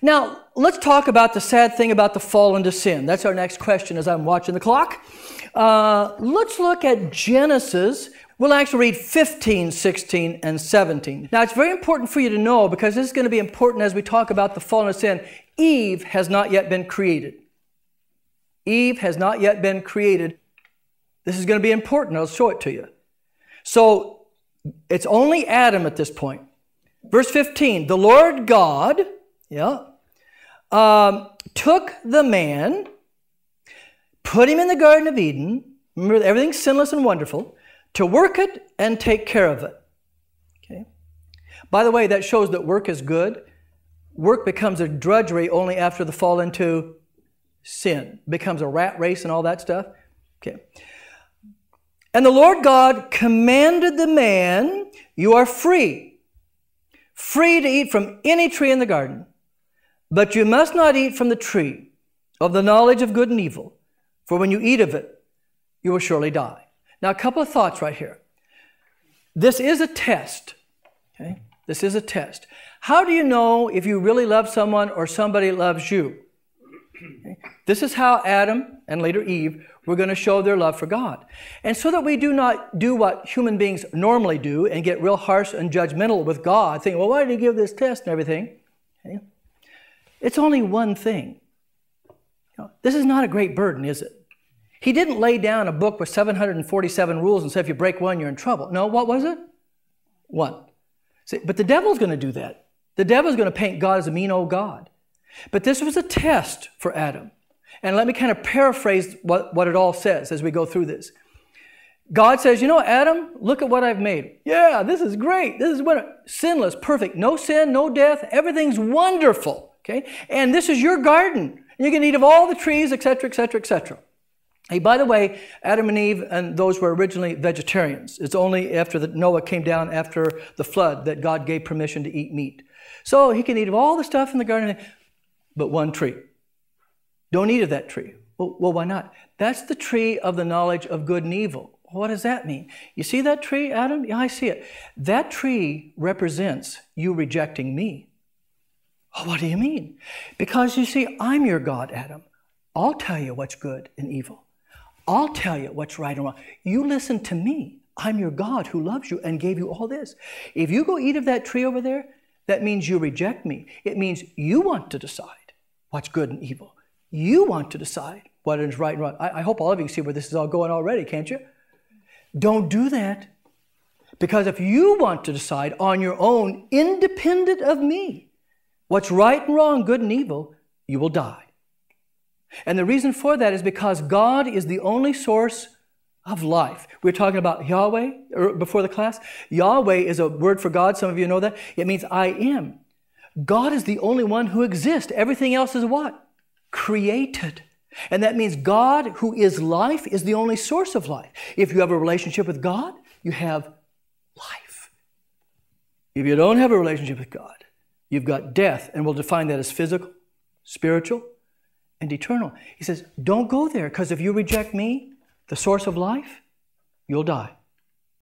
Now, let's talk about the sad thing about the fall into sin. That's our next question as I'm watching the clock. Let's look at Genesis. We'll actually read 15, 16, and 17. Now, it's very important for you to know, because this is going to be important as we talk about the fall into sin. Eve has not yet been created. Eve has not yet been created. This is going to be important. I'll show it to you. So, it's only Adam at this point. Verse 15, the Lord God, took the man, put him in the Garden of Eden, remember everything's sinless and wonderful, to work it and take care of it. Okay. By the way, that shows that work is good. Work becomes a drudgery only after the fall into sin. It becomes a rat race and all that stuff. Okay. And the Lord God commanded the man, you are free to eat from any tree in the garden, but you must not eat from the tree of the knowledge of good and evil, for when you eat of it, you will surely die. Now, a couple of thoughts right here. This is a test. Okay? This is a test. How do you know if you really love someone or somebody loves you? Okay? This is how Adam and later Eve were going to show their love for God. And so that we do not do what human beings normally do and get real harsh and judgmental with God, thinking, well, why did he give this test and everything? Okay? It's only one thing. This is not a great burden, is it? He didn't lay down a book with 747 rules and say, if you break one, you're in trouble. No, what was it? One. See, but the devil's going to do that. The devil's going to paint God as a mean old God. But this was a test for Adam. And let me kind of paraphrase what it all says as we go through this. God says, you know, Adam, look at what I've made. Yeah, this is great. This is sinless, perfect, no sin, no death. Everything's wonderful. Okay? And this is your garden. You can eat of all the trees, etc., etc., etc. Hey, by the way, Adam and Eve and those were originally vegetarians. It's only after Noah came down after the flood that God gave permission to eat meat. So he can eat of all the stuff in the garden, but one tree. Don't eat of that tree. Well, why not? That's the tree of the knowledge of good and evil. What does that mean? You see that tree, Adam? Yeah, I see it. That tree represents you rejecting me. Oh, what do you mean? Because you see, I'm your God, Adam. I'll tell you what's good and evil. I'll tell you what's right and wrong. You listen to me. I'm your God who loves you and gave you all this. If you go eat of that tree over there, that means you reject me. It means you want to decide what's good and evil. You want to decide what is right and wrong. I hope all of you see where this is all going already, can't you? Don't do that. Because if you want to decide on your own, independent of me, what's right and wrong, good and evil, you will die. And the reason for that is because God is the only source of life. We were talking about Yahweh before the class. Yahweh is a word for God. Some of you know that. It means I am. God is the only one who exists. Everything else is what? Created. And that means God, who is life, is the only source of life. If you have a relationship with God, you have life. If you don't have a relationship with God, you've got death. And we'll define that as physical, spiritual, and eternal. He says, don't go there, because if you reject me, the source of life, you'll die.